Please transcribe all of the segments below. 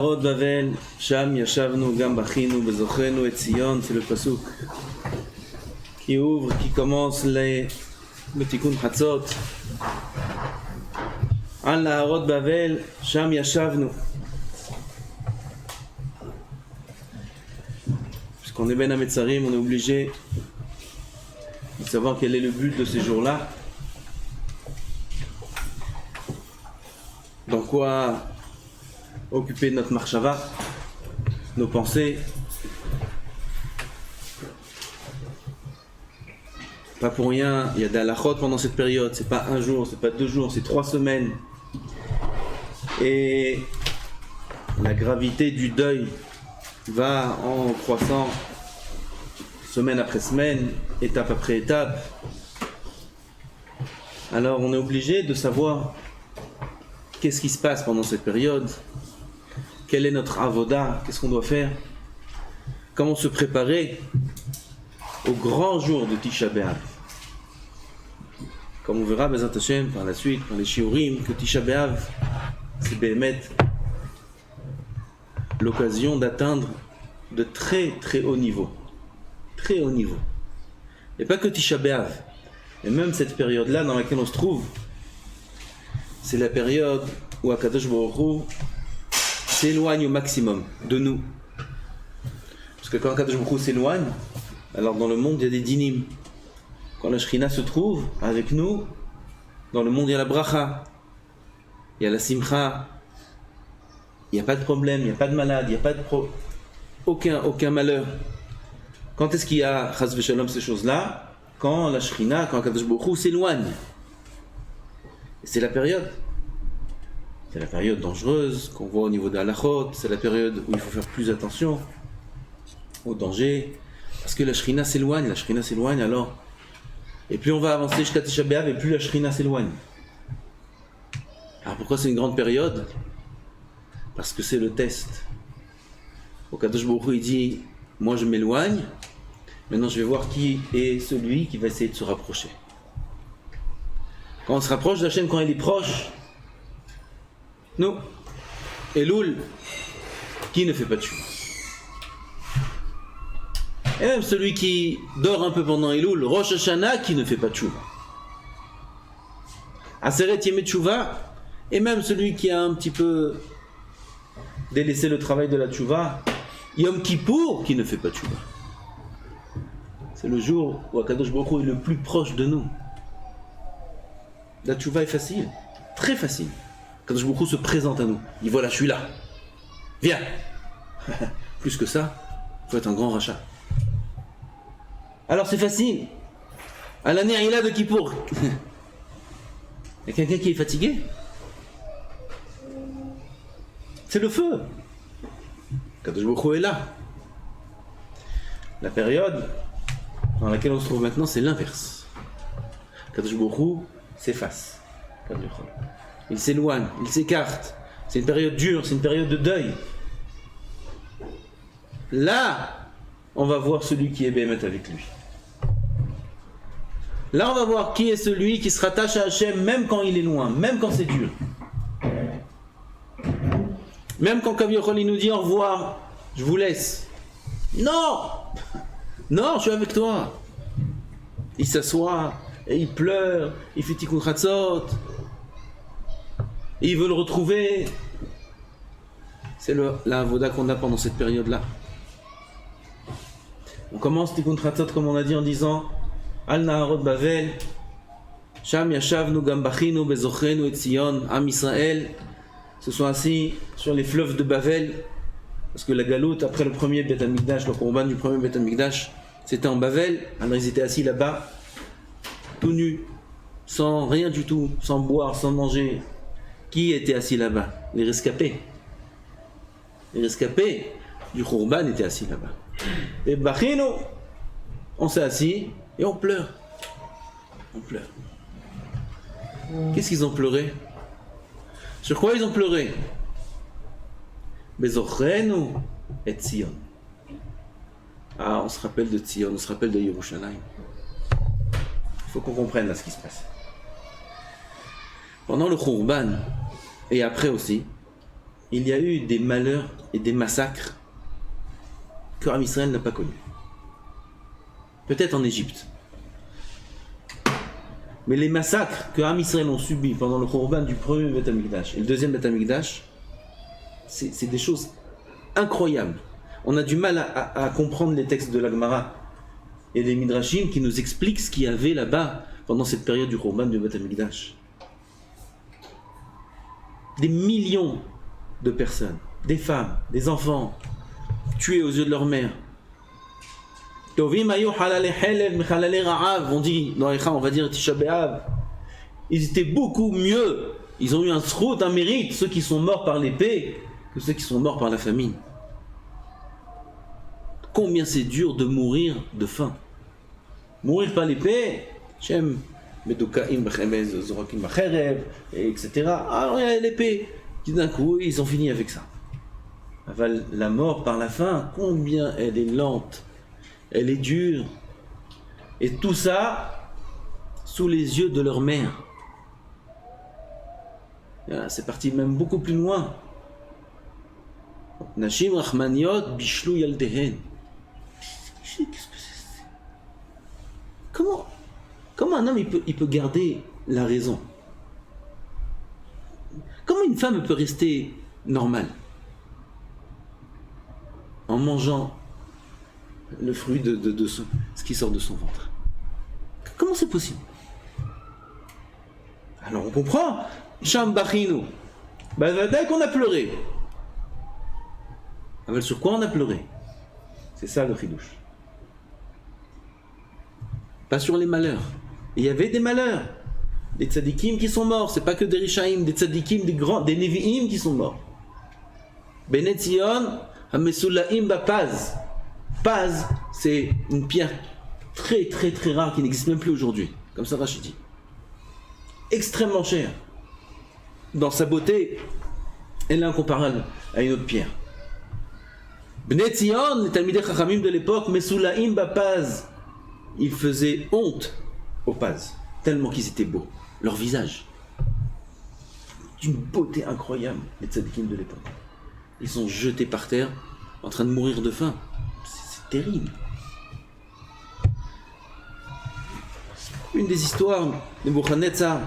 עוד בבל, שם ישבנו גם בכינו בזוכרנו את ציון, c'est le pasuk qui ouvre, qui commence le tikkun Chatzot. על נהרות בבל, שם ישבנו. Puisqu'on est Ben Hametzarim, on est obligé de savoir quel est le but de ces jours-là. Dans quoi occuper notre marchava, nos pensées. Pas pour rien, il y a des halachot pendant cette période. C'est pas un jour, c'est pas 2 jours, c'est 3 semaines. Et la gravité du deuil va en croissant semaine après semaine, étape après étape. Alors on est obligé de savoir qu'est-ce qui se passe pendant cette période, quel est notre avoda, qu'est-ce qu'on doit faire, comment se préparer au grand jour de Tisha B'Av. Comme on verra Bezat Hashem par la suite, par les shiurim, que Tisha B'Av, c'est Béhémet l'occasion d'atteindre de très très haut niveau. Très haut niveau. Et pas que Tisha B'Av, mais même cette période-là dans laquelle on se trouve, c'est la période où Akadosh Baruch Hu s'éloigne au maximum de nous. Parce que quand Akadosh Baruch Hu s'éloigne, alors dans le monde il y a des dinim. Quand la Shrina se trouve avec nous, dans le monde il y a la bracha, il y a la simcha, il n'y a pas de problème, il n'y a pas de malade, il n'y a pas de aucun malheur. Quand est-ce qu'il y a chas v'shalom ces choses-là? Quand la Shrina, quand Akadosh Baruch Hu s'éloigne. Et c'est la période. C'est la période dangereuse qu'on voit au niveau de halachot. C'est la période où il faut faire plus attention au danger. Parce que la Shrina s'éloigne alors. Et plus on va avancer jusqu'à Tisha B'Av, et plus la Shrina s'éloigne. Alors pourquoi c'est une grande période? Parce que c'est le test. Au Kadosh Baruch Hu il dit, moi je m'éloigne, maintenant je vais voir qui est celui qui va essayer de se rapprocher. Quand on se rapproche d'Hachem, quand il est proche, nous, Elul, qui ne fait pas de chouva? Et même celui qui dort un peu pendant Elul, Rosh Hashanah, qui ne fait pas de chouva. Aseret Yemei Tchouva, et même celui qui a un petit peu délaissé le travail de la tchouva, Yom Kippour, qui ne fait pas de chouva. C'est le jour où Akadosh Baruch Hu est le plus proche de nous. La tchouva est facile, très facile. Quand Akadosh Baruch Hu se présente à nous, il dit voilà, je suis là, viens. Plus que ça, il faut être un grand rachat. Alors c'est facile. À l'année Aïla de Kippour, il y a quelqu'un qui est fatigué. C'est le feu. Akadosh Baruch Hu est là. La période dans laquelle on se trouve maintenant, c'est l'inverse. Akadosh Baruch Hu s'efface. Il s'éloigne, il s'écarte. C'est une période dure, c'est une période de deuil. Là, on va voir celui qui est Béhémet avec lui. Là, on va voir qui est celui qui se rattache à Hachem même quand il est loin, même quand c'est dur. Même quand Kaviyochol il nous dit au revoir, je vous laisse. Non! Non, je suis avec toi. Il s'assoit, et il pleure, il fait tikkun chatzot, et il veut le retrouver. C'est la avoda qu'on a pendant cette période-là. On commence tikkun chatzot comme on a dit en disant Al Naharot Bavel, Sham Yashavnu Gam Bachinu Bezochrenu et Tzion, Am Israël se sont assis sur les fleuves de Bavel, parce que la galoute après le premier Beth Amikdash, le korban du premier Beth Amikdash, c'était en Bavel. Alors ils étaient assis là-bas, tout nus, sans rien du tout, sans boire, sans manger. Qui était assis là-bas? Les rescapés. Les rescapés du korban étaient assis là-bas. Et Bachino, on s'est assis et on pleure. On pleure. Qu'est-ce qu'ils ont pleuré? Sur quoi ils ont pleuré? Bezochrenu et Tzion. Ah, on se rappelle de Tzion, on se rappelle de Yerushalayim. Il faut qu'on comprenne là ce qui se passe. Pendant le Khurban, et après aussi, il y a eu des malheurs et des massacres que Am Israël n'a pas connus. Peut-être en Égypte. Mais les massacres que Am Israël ont subis pendant le Khurban du premier Beth Amikdash et le deuxième Beth Amikdash, c'est des choses incroyables. On a du mal à comprendre les textes de la Gemara et des Midrashim qui nous expliquent ce qu'il y avait là-bas pendant cette période du Khurban du Beth Amikdash. Des millions de personnes, des femmes, des enfants, tués aux yeux de leur mère. On dit, on va dire Tisha B'Av, ils étaient beaucoup mieux, ils ont eu un srout, un mérite, ceux qui sont morts par l'épée, que ceux qui sont morts par la famine. Combien c'est dur de mourir de faim. Mourir par l'épée, Shem, Medokaim, Bechemez, Zorokim, Bacherev, etc. Alors il y a l'épée, qui d'un coup, ils ont fini avec ça. La mort par la faim, combien elle est lente, elle est dure. Et tout ça, sous les yeux de leur mère. C'est parti même beaucoup plus loin. Nashim Rahmaniot, Bishlou Yaldehen. Qu'est-ce que c'est? Comment un homme il peut garder la raison? Comment une femme peut rester normale en mangeant le fruit de ce qui sort de son ventre? Comment c'est possible? Alors on comprend. Sham Bachinu. Dès qu'on a pleuré. Alors sur quoi on a pleuré? C'est ça le chidouche. Pas sur les malheurs. Il y avait des malheurs. Des tzadikim qui sont morts. C'est pas que des rishaïm, des tzadikim, des nevi'im qui sont morts. Benet Zion, ha-mesulaim ba-paz. Paz, c'est une pierre très très très rare qui n'existe même plus aujourd'hui. Comme ça Rachid dit. Extrêmement chère. Dans sa beauté, elle est incomparable à une autre pierre. Bnei Zion, les Talmidei Chachamim de l'époque, mesulaim ba-paz. Ils faisaient honte aux Paz, tellement qu'ils étaient beaux. Leur visage, d'une beauté incroyable, les tzadikim de l'époque. Ils sont jetés par terre, en train de mourir de faim. C'est terrible. Une des histoires de Nebuchadnezzar,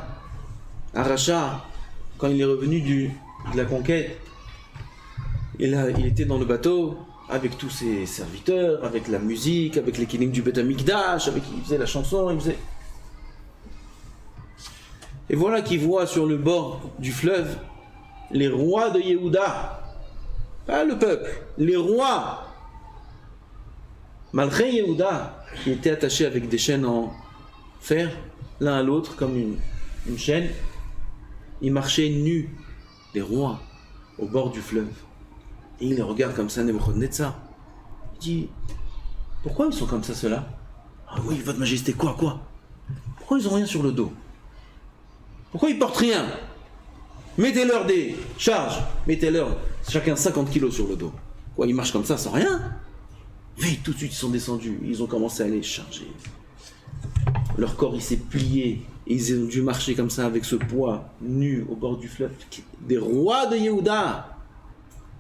Aracha, quand il est revenu de la conquête, il était dans le bateau, avec tous ses serviteurs, avec la musique, avec les kilim du Beth Amikdash, il faisait la chanson, il faisait... Et voilà qu'il voit sur le bord du fleuve les rois de Yehuda, pas le peuple, les rois. Malché Yehuda, qui étaient attachés avec des chaînes en fer, l'un à l'autre, comme une chaîne. Ils marchaient nus, des rois, au bord du fleuve. Et il les regarde comme ça, Nebuchadnezzar. Il dit, pourquoi ils sont comme ça, ceux-là? Ah oui, votre majesté, quoi? Pourquoi ils ont rien sur le dos? Pourquoi ils portent rien? Mettez-leur des charges, mettez-leur chacun 50 kilos sur le dos. Quoi, ils marchent comme ça sans rien? Vite, tout de suite, ils sont descendus, ils ont commencé à les charger. Leur corps, il s'est plié, et ils ont dû marcher comme ça avec ce poids, nu, au bord du fleuve. Des rois de Yehuda!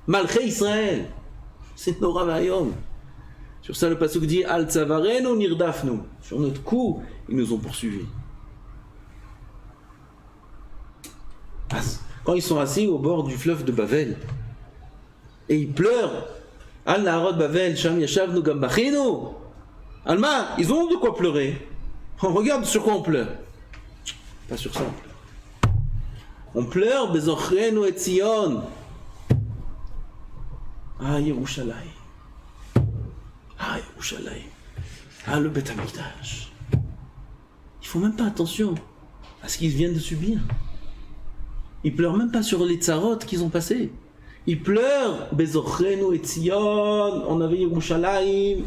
Malché Israël, c'est Nora Vayom. Sur ça, le pasuk dit Al Tzavarenu Nirdafnu. Sur notre cou, ils nous ont poursuivis. Quand ils sont assis au bord du fleuve de Bavel, et ils pleurent, Al Naharot Bavel, Sham Yashavnu Gambachinu. Alma, ils ont de quoi pleurer. On regarde sur quoi on pleure. Pas sur ça, on pleure. On pleure, Bezochrenu et Zion. Ah, Yerushalayim. Ah, Yerushalayim. Ah, le Beth Amikdash. Ils font même pas attention à ce qu'ils viennent de subir. Ils pleurent même pas sur les tsarot qu'ils ont passés. Ils pleurent, Bezochrenu et Zion. On avait Yerushalayim.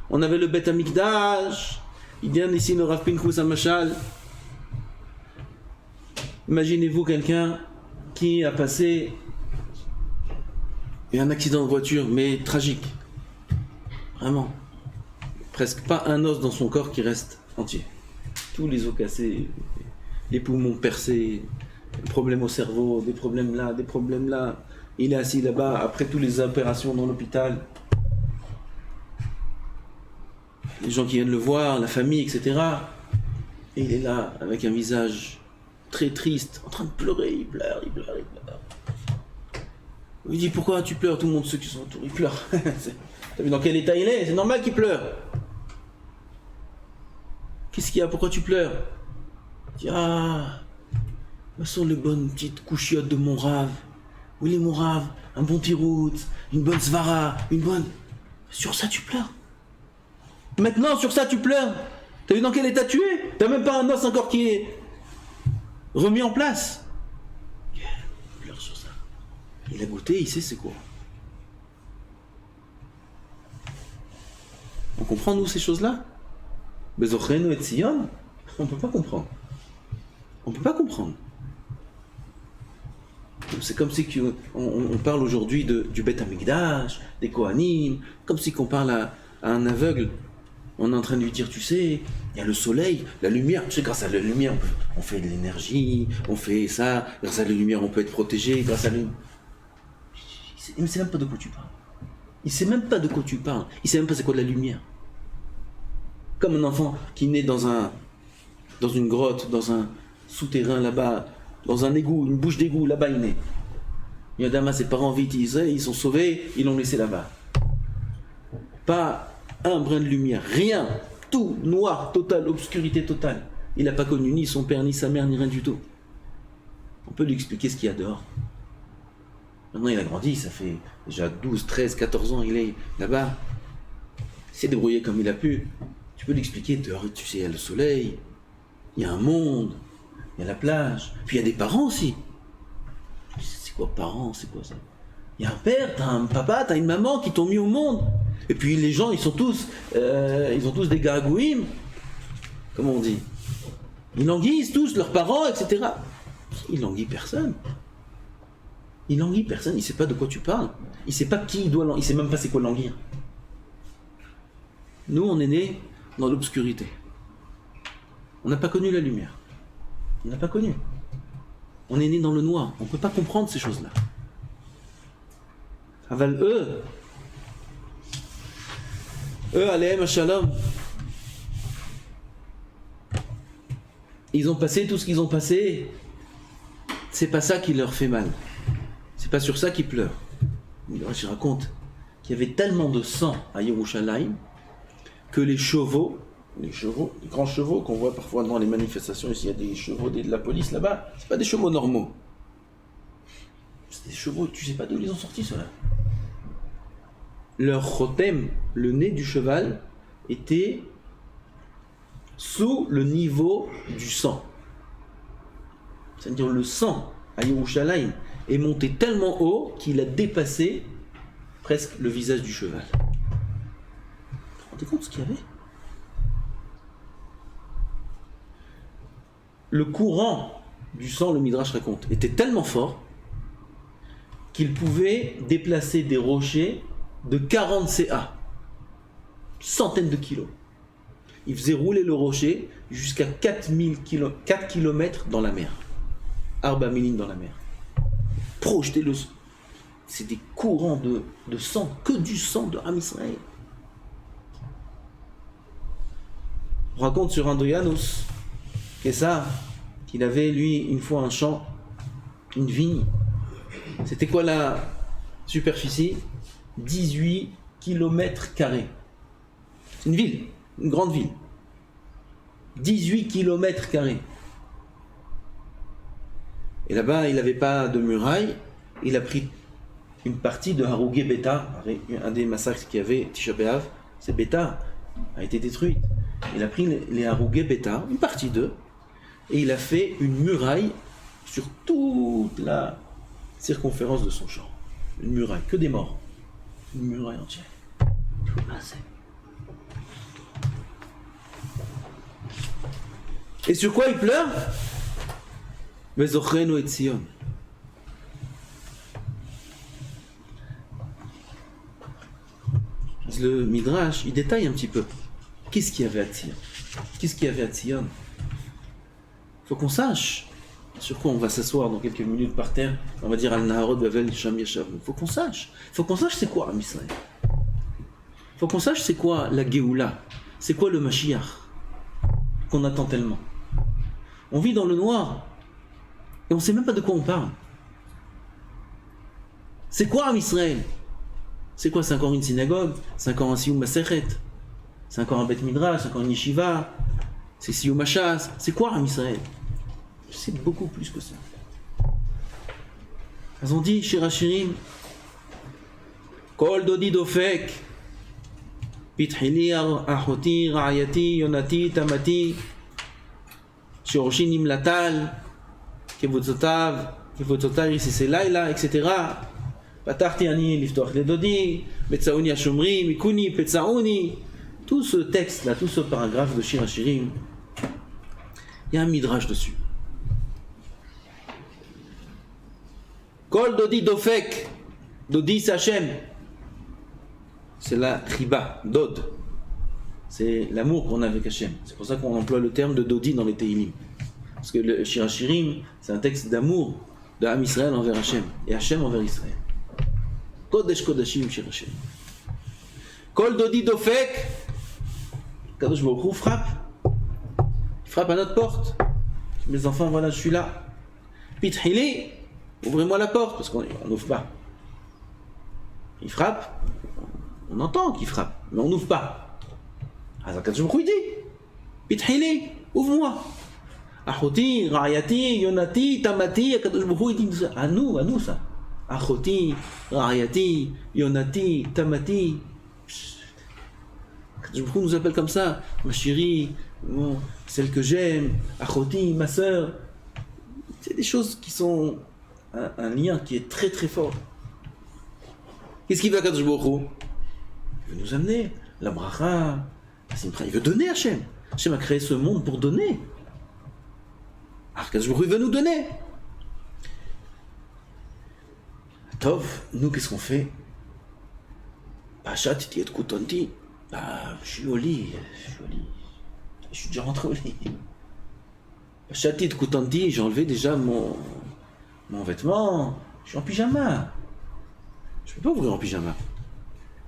On avait le Beth Amikdash. Il vient ici le Rav Pinchus HaMashal. Imaginez-vous quelqu'un qui a passé un accident de voiture, mais tragique. Vraiment. Presque pas un os dans son corps qui reste entier. Tous les os cassés, les poumons percés, des problèmes au cerveau, des problèmes là, Il est assis là-bas après toutes les opérations dans l'hôpital. Les gens qui viennent le voir, la famille, etc. Et il est là avec un visage très triste, en train de pleurer. Il pleure. Il dit pourquoi tu pleures? Tout le monde, ceux qui sont autour, ils pleurent. T'as vu dans quel état il est? C'est normal qu'il pleure. Qu'est-ce qu'il y a? Pourquoi tu pleures? Il dit ce sont les bonnes petites couchiottes de mon rave. Où il est mon rave? Un bon tirout, une bonne svara, une bonne... Sur ça tu pleures? Maintenant sur ça tu pleures? T'as vu dans quel état tu es? T'as même pas un os encore qui est remis en place. Il pleure sur ça. Il a goûté, il sait c'est quoi. On comprend nous ces choses-là? Bezochenu et Sion, on peut pas comprendre. On peut pas comprendre. C'est comme si on parle aujourd'hui du Beth Amikdash, des Kohanim, comme si on parle à un aveugle. On est en train de lui dire, tu sais, il y a le soleil, la lumière. Tu sais, grâce à la lumière, on fait de l'énergie, on fait ça. Grâce à la lumière, on peut être protégé. Grâce à la lumière. Il ne sait même pas de quoi tu parles. Il sait même pas de quoi tu parles. Il sait même pas c'est quoi de la lumière. Comme un enfant qui naît dans une grotte, dans un souterrain là-bas, dans un égout, une bouche d'égout, là-bas il naît. Il y a Dama, ses parents vite, ils sont sauvés, ils l'ont laissé là-bas. Pas un brin de lumière, rien, tout noir, total, obscurité totale. Il n'a pas connu ni son père, ni sa mère, ni rien du tout. On peut lui expliquer ce qu'il y a dehors. Maintenant il a grandi, ça fait déjà 12, 13, 14 ans, il est là-bas. Il s'est débrouillé comme il a pu. Tu peux lui expliquer, dehors, tu sais, il y a le soleil, il y a un monde, il y a la plage, puis il y a des parents aussi. C'est quoi parents, c'est quoi ça? Il y a un père, t'as un papa, t'as une maman qui t'ont mis au monde. Et puis les gens, ils ont tous des garagouïms. Comment on dit? Ils languissent tous, leurs parents, etc. Il languit personne. Il languit personne, il sait pas de quoi tu parles. Il sait pas qui il doit languir, il sait même pas c'est quoi languir. Nous, on est nés dans l'obscurité. On n'a pas connu la lumière. On n'a pas connu. On est nés dans le noir. On ne peut pas comprendre ces choses-là. Aval eux, alayhim shalom, ils ont passé tout ce qu'ils ont passé. C'est pas ça qui leur fait mal. C'est pas sur ça qu'ils pleurent. Je raconte qu'il y avait tellement de sang à Yerushalayim que les grands chevaux qu'on voit parfois dans les manifestations, ici il y a des chevaux de la police là-bas, c'est pas des chevaux normaux. C'est des chevaux, tu sais pas d'où ils ont sorti ceux-là. Leur chotem, le nez du cheval, était sous le niveau du sang. C'est-à-dire le sang à Yerushalayim est monté tellement haut qu'il a dépassé presque le visage du cheval. Vous vous rendez compte ce qu'il y avait? Le courant du sang, le Midrash raconte, était tellement fort qu'il pouvait déplacer des rochers de 40 CA, centaines de kilos. Il faisait rouler le rocher jusqu'à 4 km dans la mer. Arba Milin dans la mer. Projeter le... C'est des courants de sang, que du sang de Am Israël. On raconte sur Andrianus qu'il avait lui une fois un champ, une vigne. C'était quoi la superficie? 18 km². C'est une ville, une grande ville. 18 km². Et là-bas, il n'avait pas de muraille. Il a pris une partie de Harougé Beta, un des massacres qu'il y avait, Tisha B'Av, c'est Beta, a été détruite. Il a pris les Harougé Beta, une partie d'eux, et il a fait une muraille sur toute la circonférence de son champ. Une muraille, que des morts. Une muraille entière. Il faut passer. Et sur quoi il pleure? Vezochenu et Sion. Le Midrash, il détaille un petit peu. Qu'est-ce qu'il y avait à Sion? Qu'est-ce qu'il y avait à Sion? Il faut qu'on sache sur quoi on va s'asseoir dans quelques minutes par terre, on va dire Al-Naharot Bavel Sham Yashav. Il faut qu'on sache. Il faut qu'on sache c'est quoi Am Israël. Il faut qu'on sache c'est quoi la Géoula. C'est quoi le Mashiach qu'on attend tellement. On vit dans le noir et on ne sait même pas de quoi on parle. C'est quoi Am Israël? C'est quoi? C'est encore une synagogue? C'est encore un Siyum Masechet? C'est encore un Bet Midrash? C'est encore une yeshiva? C'est Siyum Hashas? C'est quoi Am Israël? C'est beaucoup plus que ça. Ils ont dit, Shir Hashirim, Kol Dodi Dofek, Pitchili Achoti, Ra'ayati, Yonati, Tamati, Shoroshi Nimlatal, Kevotzotav, c'est Laila, etc. Patarti Ani, Liftoach le Dodi, Betsaouni Hashomri, Mikuni, Petsaouni. Tout ce texte-là, tout ce paragraphe de Shir Hashirim, il y a un midrash dessus. Kol Dodi Dofek, Dodi c'est Hashem. C'est la riba, Dod. C'est l'amour qu'on a avec Hashem. C'est pour ça qu'on emploie le terme de Dodi dans les Tehillim. Parce que le Shir Hashirim, c'est un texte d'amour de Am Israël envers Hashem et Hashem envers Israël. Kodesh Kodashim Shir Hashirim. Kol Dodi Dofek, Kadosh Baruch Hu frappe. Il frappe à notre porte. Mes enfants, voilà, je suis là. Pitchili, ouvrez-moi la porte, parce qu'on n'ouvre pas. Il frappe, on entend qu'il frappe, mais on n'ouvre pas. Kadosh Baruch Hu dit, Pitchili, ouvre-moi. Achoti, Ra'ayati, Yonati, Tamati, Kadosh Baruch Hu dit à nous ça. Achoti, Ra'ayati, Yonati, Tamati. Kadosh Baruch Hu nous appelle comme ça, ma chérie, celle que j'aime, Achoti, ma sœur. C'est des choses qui sont un lien qui est très très fort. Qu'est-ce qu'il veut Kadosh Baruch Hu? Il veut nous amener la bracha, la simcha. Il veut donner Hashem. Hashem a créé ce monde pour donner. Alors Kadosh Baruch Hu veut nous donner. Tov, nous qu'est-ce qu'on fait? Pachat, tu es koutonti. Je suis au lit. Je suis déjà rentré au lit. Pachat, tu es koutonti. J'ai enlevé déjà mon vêtement. Je suis en pyjama. Je peux pas ouvrir en pyjama.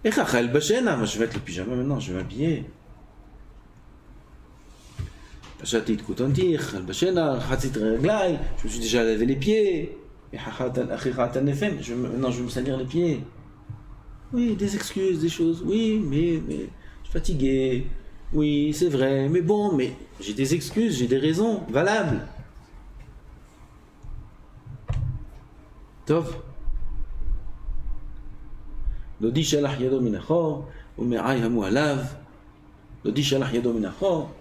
Et Rachel Bachena, moi je vais mettre le pyjama maintenant, je vais m'habiller. Pachat, tu es koutonti. Rachel Bachena, Hatzit Reglai. Je me suis déjà lavé les pieds. Maintenant je vais me salir les pieds. Oui, des excuses, des choses. Oui, mais je suis fatigué. Oui, c'est vrai. Mais bon, mais j'ai des excuses, j'ai des raisons valables. Tov. Lodi shalach yado minachor, ume'ay hamu alav. Lodi shalach yado minachor.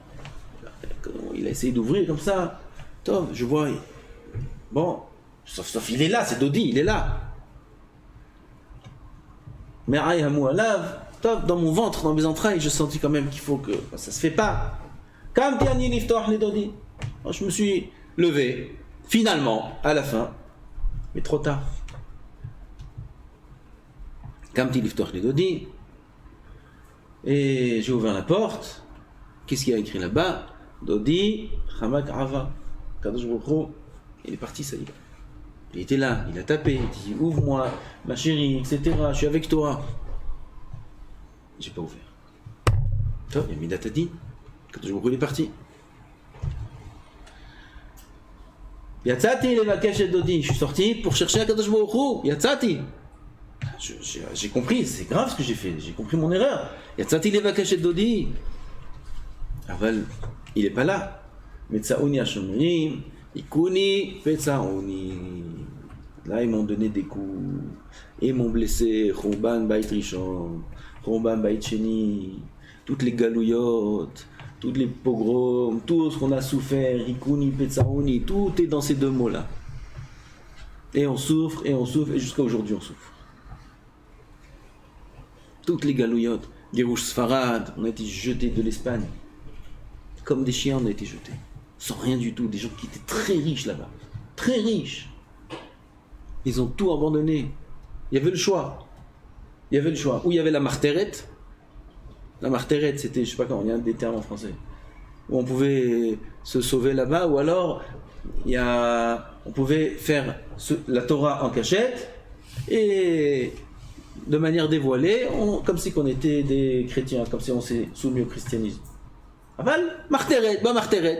Il a essayé d'ouvrir comme ça. Tov, je vois. Bon, sauf il est là, c'est Dodi, il est là. Me'ay hamu alav. Tov, dans mon ventre, dans mes entrailles, je sentis quand même qu'il faut que ça se fait pas. Kam tiani liftoach le Dodi. Je me suis levé, finalement, à la fin, mais trop tard. Kamti liftoach le Dodi. Et j'ai ouvert la porte. Qu'est-ce qu'il y a écrit là-bas? Dodi, Chamak Ava. Kadosh Baruch Hu, il est parti, ça y est. Il était là, il a tapé, il dit ouvre-moi, ma chérie, etc. Je suis avec toi. J'ai pas ouvert. Toi, il y a Midatadi. Kadosh Baruch Hu, il est parti. Yatzati le Vakesh et Dodi. Je suis sorti pour chercher Kadosh Baruch Hu. Yatzati. J'ai compris, c'est grave ce que j'ai fait. J'ai compris mon erreur. Yatzati le Vakesh et Dodi. Aval, il est pas là. Metsaouni Hashomrim. Ikuni, Petsaouni. Là, ils m'ont donné des coups. Ils m'ont blessé. Chomban Bait Rishon. Chomban Bait Sheni. Toutes les galouillottes. Toutes les pogroms. Tout ce qu'on a souffert. Ikuni, Petsaouni. Tout est dans ces deux mots-là. Et on souffre, et jusqu'à aujourd'hui on souffre. Toutes les galouillottes. Gerouch Sfarad. On a été jetés de l'Espagne. Comme des chiens, on a été jetés. Sans rien du tout, des gens qui étaient très riches là-bas, très riches. Ils ont tout abandonné. Il y avait le choix. Ou il y avait la martérette. La martérette, c'était, je sais pas comment, il y a des termes en français. où on pouvait se sauver là-bas, ou alors on pouvait faire la Torah en cachette, et de manière dévoilée, comme si on était des chrétiens, comme si on s'est soumis au christianisme. Aval, marteret,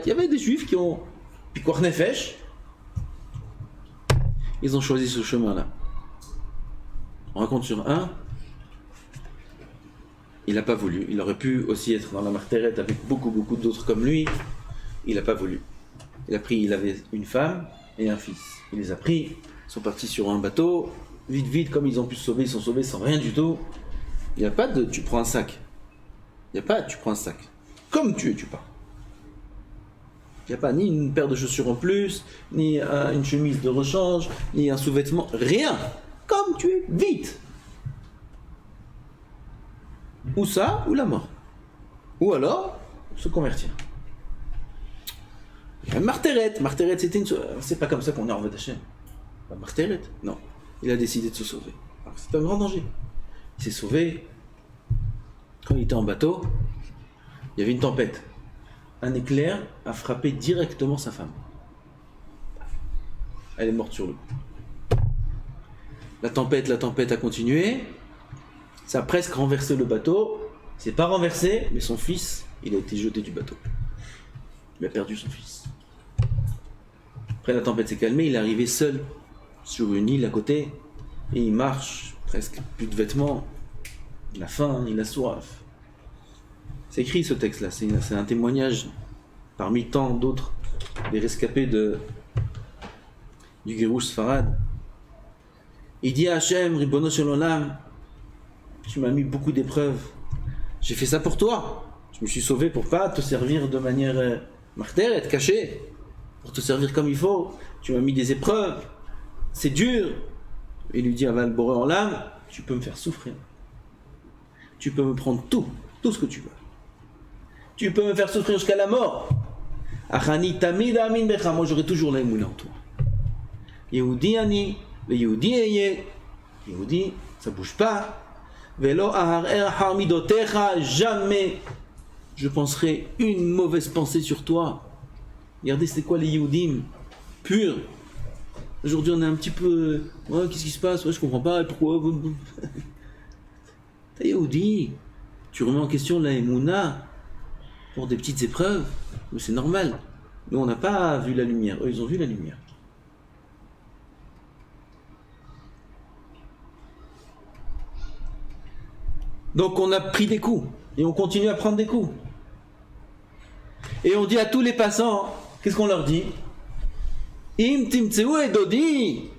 il y avait des juifs qui ont pikuach nefesh, ils ont choisi ce chemin-là. On raconte sur un, il n'a pas voulu. Il aurait pu aussi être dans la marteret avec beaucoup d'autres comme lui. Il n'a pas voulu. Il avait une femme et un fils. Il les a pris, ils sont partis sur un bateau, vite, comme ils ont pu se sauver, ils sont sauvés sans rien du tout. Il n'y a pas de tu prends un sac. Il n'y a pas tu prends un sac. Comme tu es, tu pars. Il n'y a pas ni une paire de chaussures en plus, ni une chemise de rechange, ni un sous-vêtement, rien. Comme tu es, vite. Ou ça, ou la mort. Ou alors, se convertir. Marteret, c'est pas comme ça qu'on est en Avodat Hashem. Marteret, non. Il a décidé de se sauver. Alors, c'est un grand danger. Il s'est sauvé. Quand il était en bateau, il y avait une tempête. Un éclair a frappé directement sa femme. Elle est morte sur le coup. La tempête a continué. Ça a presque renversé le bateau. Il s'est pas renversé, mais son fils, il a été jeté du bateau. Il a perdu son fils. Après la tempête s'est calmée, il est arrivé seul sur une île à côté et il marche, presque plus de vêtements. Il a faim, il a soif. C'est écrit ce texte-là, c'est un témoignage parmi tant d'autres des rescapés du Girouch Sfarad. Il dit à Hachem, Ribono Shel Olam, tu m'as mis beaucoup d'épreuves. J'ai fait ça pour toi. Je me suis sauvé pour pas te servir de manière martyre, être caché, pour te servir comme il faut. Tu m'as mis des épreuves. C'est dur. Il lui dit à Val Boré en l'âme, tu peux me faire souffrir. Tu peux me prendre tout ce que tu veux. Tu peux me faire souffrir jusqu'à la mort. Achani tamid amin becha, moi j'aurai toujours l'aïmouna en toi. Yehudi ani, ve Yehudi eye. Yehudi, ça bouge pas. Velo aharer hamidotecha, jamais je penserai une mauvaise pensée sur toi. Regardez, c'est quoi les Yehudim purs. Aujourd'hui, on est un petit peu. Ouais, qu'est-ce qui se passe? Ouais, je comprends pas. Pourquoi? T'as Yehudi. Tu remets en question la Emouna pour des petites épreuves. Mais c'est normal. Nous, on n'a pas vu la lumière. Eux, ils ont vu la lumière. Donc, on a pris des coups. Et on continue à prendre des coups. Et on dit à tous les passants, qu'est-ce qu'on leur dit? Im timtseu et Dodi,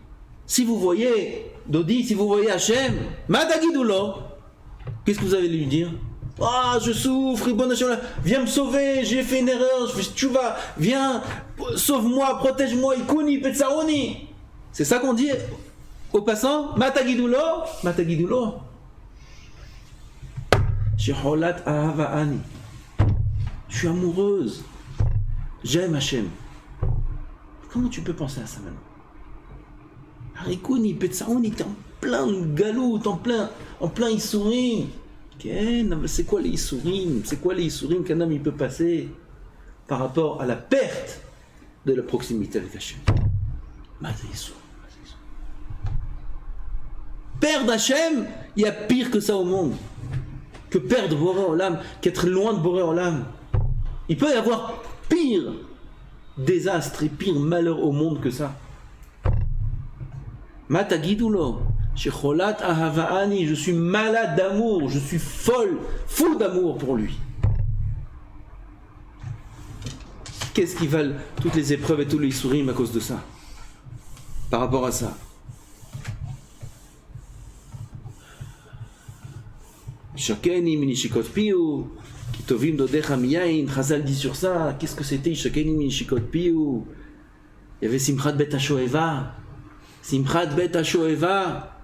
si vous voyez Dodi, si vous voyez Hachem, Madagidulo, qu'est-ce que vous allez lui dire? Ah, je souffre, viens me sauver, j'ai fait une erreur, je fais tchouva, viens, sauve-moi, protège-moi, ikuni, petsaoni. C'est ça qu'on dit aux passants? Matagidulo, Matagidulo. Sheholat ahava ani. Je suis amoureuse. J'aime Hachem. Comment tu peux penser à ça maintenant? Harikouni, Petsaouni, t'es en plein galou, t'es en plein Issourim. C'est quoi les Issourim? C'est quoi les Issourim qu'un homme il peut passer par rapport à la perte de la proximité avec Hachem? Perdre Hachem, il y a pire que ça au monde. Que perdre Boré Olam, qu'être loin de Boré Olam. Il peut y avoir pire désastre et pire malheur au monde que ça. Matagidulo, shecholat ahavaani, je suis malade d'amour, je suis fou d'amour pour lui. Qu'est-ce qui valent toutes les épreuves et tous les souris à cause de ça? Par rapport à ça. Shakeni minishikot piou. Tovim dodecha miyain, Chazal dit sur ça, qu'est-ce que c'était? Shakeni minishikot piou. Il y avait Simchat Bet HaShoeva. Simchat Bet HaShoeva.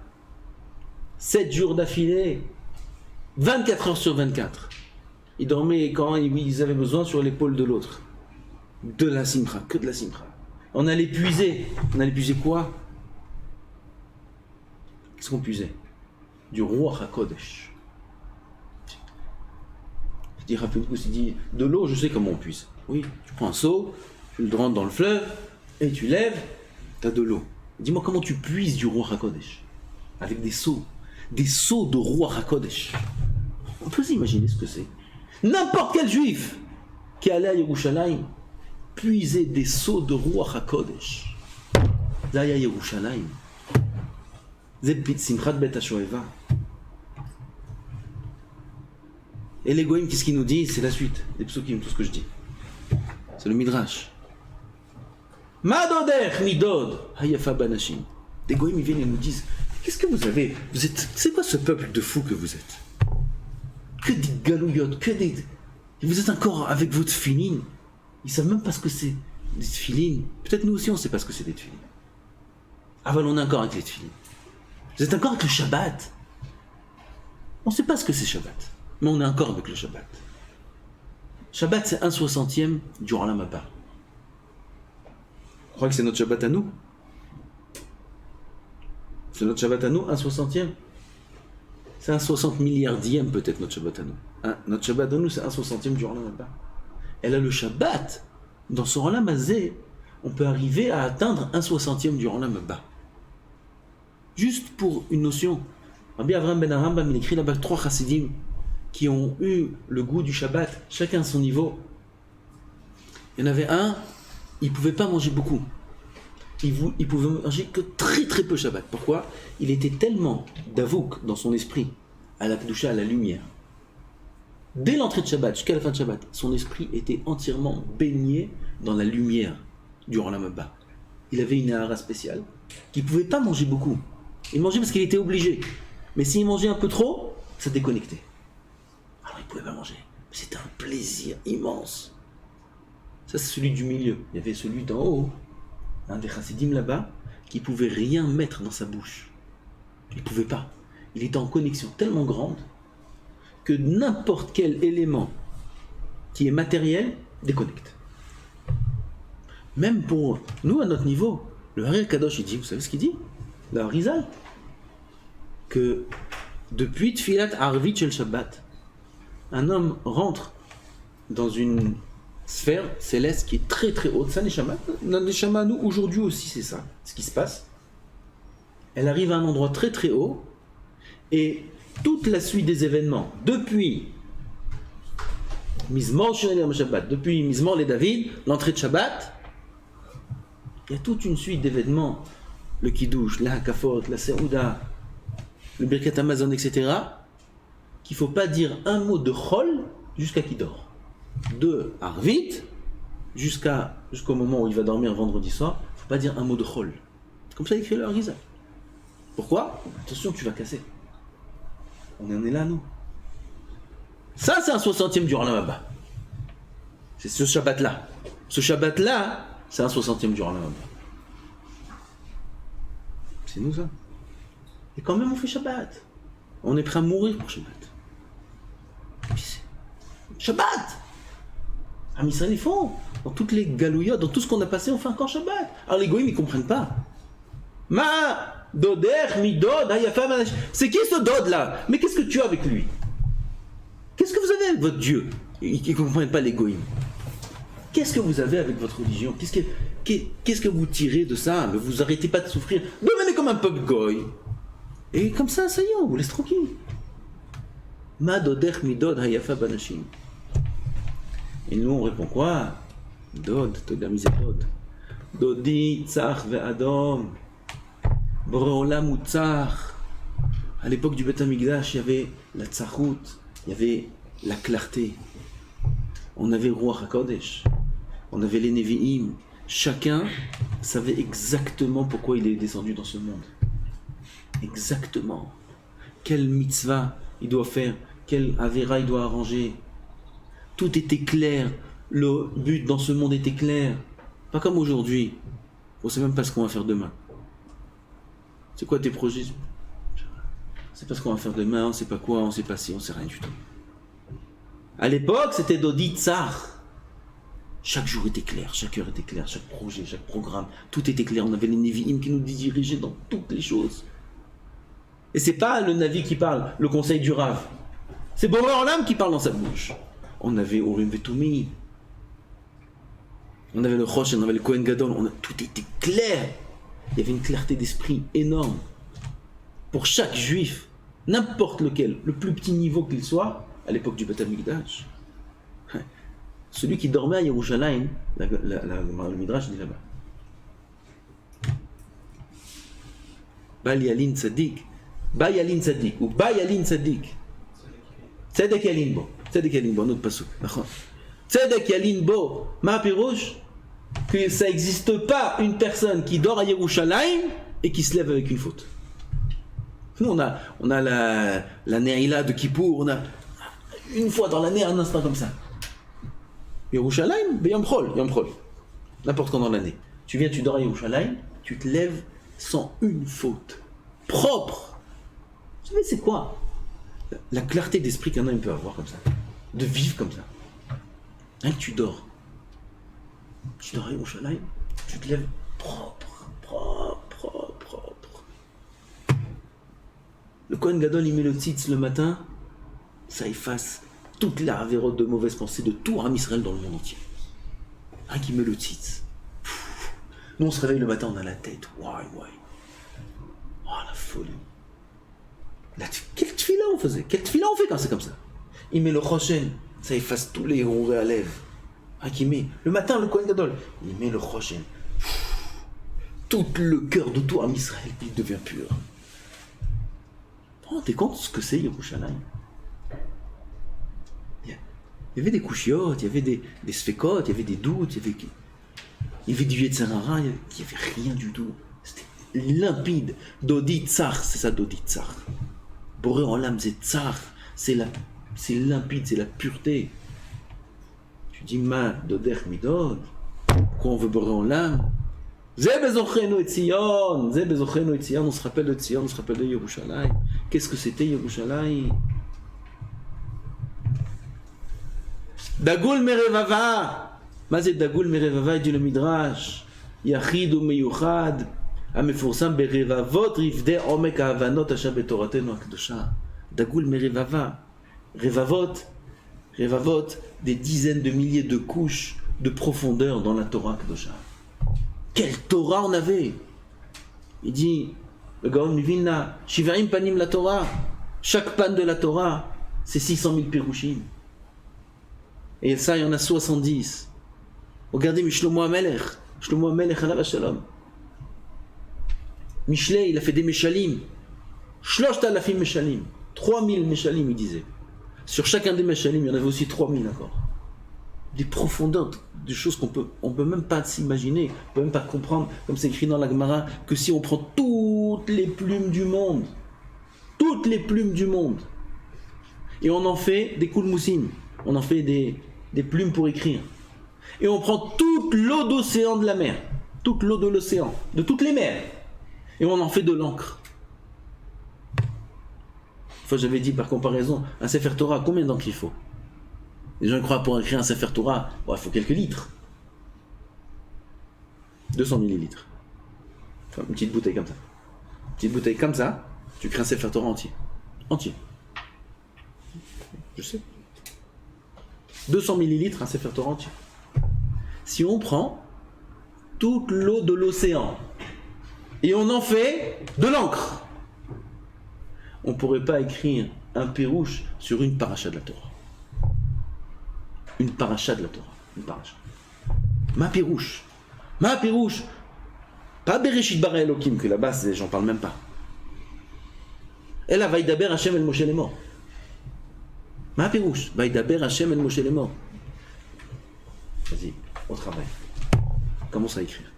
7 jours d'affilée. 24 heures sur 24. Ils dormaient quand ils avaient besoin sur l'épaule de l'autre. De la Simcha, que de la Simcha. On allait puiser. On allait puiser quoi? Qu'est-ce qu'on puisait? Du Ruach HaKodesh. dis Rav Pinkus, il dit de l'eau, je sais comment on puise. Oui, tu prends un seau, tu le rentres dans le fleuve, et tu lèves, tu as de l'eau. Dis-moi comment tu puises du roi HaKodesh. Avec des seaux de roi HaKodesh. On peut s'imaginer ce que c'est. N'importe quel juif qui allait à Yerushalayim puiser des seaux de roi HaKodesh. Zaya Yerushalayim. Zebit Simchat Bet HaShoeva. Et les goïms, qu'est-ce qu'ils nous disent? C'est la suite des psukim, tout ce que je dis. C'est le Midrash. Madoder midod hayafa banashim. Les goïms, ils viennent et nous disent, qu'est-ce que vous avez? C'est quoi ce peuple de fous que vous êtes? Que des galouillottes, vous êtes encore avec votre tefilin. Ils savent même pas ce que c'est des tefilin. Peut-être nous aussi on sait pas ce que c'est des tefilin. Ah voilà, on est encore avec les tefilin. Vous êtes encore avec le Shabbat. On sait pas ce que c'est Shabbat, mais on est encore avec le Shabbat. Shabbat, c'est 1/60 du Olam Haba. Vous croyez que c'est notre Shabbat à nous? C'est notre Shabbat à nous, 1/60? C'est 1/60 milliardième peut-être notre Shabbat à nous. Notre Shabbat à nous, c'est 1/60 du Olam Haba. Et là, le Shabbat, dans son Olam Hazé, on peut arriver à atteindre 1/60 du Olam Haba. Juste pour une notion. Rabbi Avraham ben Arambam, il écrit là-bas 3 chassidim qui ont eu le goût du Shabbat, chacun à son niveau. Il y en avait un, il ne pouvait pas manger beaucoup. Il pouvait manger que très très peu Shabbat. Pourquoi? Il était tellement davouk dans son esprit, à la Kedusha, à la lumière. Dès l'entrée de Shabbat jusqu'à la fin de Shabbat, son esprit était entièrement baigné dans la lumière du Olam Haba. Il avait une hara spéciale, qu'il ne pouvait pas manger beaucoup. Il mangeait parce qu'il était obligé. Mais s'il mangeait un peu trop, ça déconnectait. Alors il ne pouvait pas manger. C'était un plaisir immense. Ça, c'est celui du milieu. Il y avait celui d'en haut, un des chassidim là-bas, qui ne pouvait rien mettre dans sa bouche. Il ne pouvait pas. Il était en connexion tellement grande que n'importe quel élément qui est matériel déconnecte. Même pour nous, à notre niveau, le Hari Kadosh, il dit, vous savez ce qu'il dit? Le Harizal, que depuis Tfilat Arvit Shel Shabbat, un homme rentre dans une sphère céleste qui est très très haute. Ça, Neshama, notre Neshama, nous, aujourd'hui aussi, c'est ça, ce qui se passe. Elle arrive à un endroit très très haut, et toute la suite des événements, depuis Mizmor Shel Shabbat, depuis Mizmor les David, l'entrée de Shabbat, il y a toute une suite d'événements, le Kiddush, la Hakafot, la Seouda, le Birkat Hamazon, etc., qu'il ne faut pas dire un mot de Chol jusqu'à qu'il dort. De Arvit jusqu'au moment où il va dormir vendredi soir, il ne faut pas dire un mot de Chol. C'est comme ça qu'il fait le Harizal. Pourquoi? Attention, tu vas casser. On en est là, nous. Ça, c'est un 60e du Olam Haba. C'est ce Shabbat-là. Ce Shabbat-là, c'est un 60e du Olam Haba. C'est nous, ça. Et quand même, on fait Shabbat. On est prêt à mourir pour Shabbat. Shabbat! Ah, mais ça, ils font. Dans toutes les galouillottes, dans tout ce qu'on a passé, on fait encore Shabbat. Alors, les goïms, ils ne comprennent pas. Ma Doder, Midod, Hayafa, Manash. C'est qui ce Dod là? Mais qu'est-ce que tu as avec lui? Qu'est-ce que vous avez avec votre Dieu? Ils ne comprennent pas les goïms. Qu'est-ce que vous avez avec votre religion? Qu'est-ce que vous tirez de ça? Mais vous arrêtez pas de souffrir. Devenez comme un peuple goy. Et comme ça y est, on vous laisse tranquille. Ma Doder, Midod, Hayafa, Banashim. Et nous on répond quoi? Dod, Toda Dod. Dodi, Tzach ve'adom. Boreolam ou Tzach. À l'époque du Beth Amikdash, il y avait la Tzachut, il y avait la clarté. On avait le roi HaKodesh, on avait les Nevi'im. Chacun savait exactement pourquoi il est descendu dans ce monde. Exactement. Quelle mitzvah il doit faire, quel avéra il doit arranger. Tout était clair, le but dans ce monde était clair. Pas comme aujourd'hui, on ne sait même pas ce qu'on va faire demain. C'est quoi tes projets? C'est pas ce qu'on va faire demain, on sait pas quoi, on sait pas si, on sait rien du tout. À l'époque, c'était Dodi Tsar. Chaque jour était clair, chaque heure était claire, chaque projet, chaque programme, tout était clair. On avait les Nevi'im qui nous dirigeaient dans toutes les choses. Et c'est pas le Navi qui parle, le conseil du Rav. C'est Boré Olam qui parle dans sa bouche. on avait Urim Vetumim, on avait le Rosh, on avait le Kohen Gadol, tout était clair. Il y avait une clarté d'esprit énorme. Pour chaque juif, n'importe lequel, le plus petit niveau qu'il soit, à l'époque du Beth Amikdash, celui qui dormait à Yerushalayim, le Midrash dit là-bas, Bayalin Tzadik, Bayalin Tzadik, ou Bayalin Tzadik, Tzedek Yalin Bo, Tzedek Yalin Bo, notre pasuk, Tzedek Yalin Bo, ma pirouche, que ça n'existe pas une personne qui dort à Yerushalayim et qui se lève avec une faute. Nous, on a la Ne'ila de Kippour, on a une fois dans l'année un instant comme ça. Yerushalayim, Yom Chol, n'importe quand dans l'année. Tu viens, tu dors à Yerushalayim, tu te lèves sans une faute. Propre. Vous savez, c'est quoi la clarté d'esprit qu'un homme peut avoir comme ça. De vivre comme ça. Rien que tu dors. Tu dors à Yerushalayim, tu te lèves propre. Le Kohen Gadol, il met le tzitz le matin, ça efface toute la avérote de mauvaises pensées de tout Am Israël dans le monde entier. Rien qui met le tzitz. Nous, on se réveille le matin, on a la tête. Ouai. Oh, la folie. Quelle tefila on faisait? Quelle tefila on fait quand c'est comme ça? Il met le Choshen, ça efface tous les ronrés à lèvres. Rien qui met. Le matin, le Kohen Gadol, il met le Choshen. Tout le cœur de tout Am Israël, il devient pur. Oh, t'es compte ce que c'est Yerushalayim? Il y avait des couchiotes, il y avait des sfekot, il y avait des doutes, il y avait du Yetzer Hara, il n'y avait rien du tout. C'était limpide. Dodi Tsar, c'est ça Dodi Tsar. Boré Olam, c'est Tsar, c'est limpide, c'est la pureté. Tu dis, ma Doder Midod, pourquoi on veut Boré Olam? On se rappelle de Tzion, on se rappelle de Yerushalayim. Qu'est-ce que c'était Yerushalayim? Dagul merevava. Mazet Dagul merevava, dit le Midrash. Yachid ou meyuchad. Amefoursam berevavot rivde omek havanot asher betoratenu akdosha. Dagul merevava. Revavot, des dizaines de milliers de couches de profondeur dans la Torah Akdosha. Quelle Torah on avait! Il dit, le Gaon Mivilna, Shivarim Panim la Torah, chaque panne de la Torah, c'est 600 000 Pirushim. Et ça, il y en a 70. Regardez Shlomo HaMelech alav Shalom. Mishlei, il a fait des Meshalim. Shlosh Talafim Meshalim. 3000 Meshalim, il disait. Sur chacun des Meshalim, il y en avait aussi 3000 encore. Des profondeurs, des choses qu'on peut même pas s'imaginer, on peut même pas comprendre, comme c'est écrit dans la Gemara, que si on prend toutes les plumes du monde, et on en fait des koulmoussim, on en fait des plumes pour écrire, et on prend toute l'eau d'océan de la mer, toute l'eau de l'océan, de toutes les mers, et on en fait de l'encre. Une fois j'avais dit par comparaison, un Sefer Torah, combien d'encre il faut? Les gens croient pour écrire un Sefer Torah, il faut quelques litres. 200 millilitres. Enfin, une petite bouteille comme ça. Une petite bouteille comme ça, tu crées un Sefer Torah entier. Entier. Je sais. 200 millilitres, un Sefer Torah entier. Si on prend toute l'eau de l'océan et on en fait de l'encre, on ne pourrait pas écrire un pérouche sur une paracha de la Torah. Une paracha de la Torah. Une paracha. Ma pirouche. Pas Bereshit bara Elokim, que là-bas, j'en parle même pas. Ela Vaidaber Hashem el Moshe Lemor. Ma pirouche. Vaidaber Hashem el Moshe Lemor. Vas-y, au travail. Commence à écrire.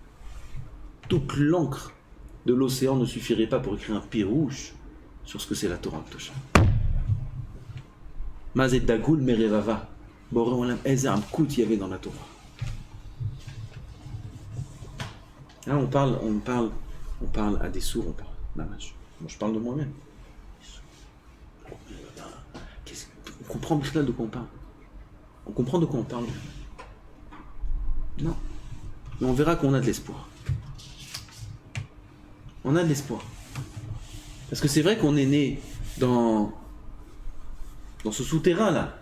Toute l'encre de l'océan ne suffirait pas pour écrire un pirouche sur ce que c'est la Torah Kedosha. Mazet Dagul Merevava. Boré Olam, Ezra Kout il y avait dans la Torah. Là, on parle à des sourds, on parle. Mamash. Moi, je parle de moi-même. On comprend de quoi on parle. On comprend de quoi on parle. Non. Mais on verra qu'on a de l'espoir. On a de l'espoir. Parce que c'est vrai qu'on est né dans ce souterrain-là.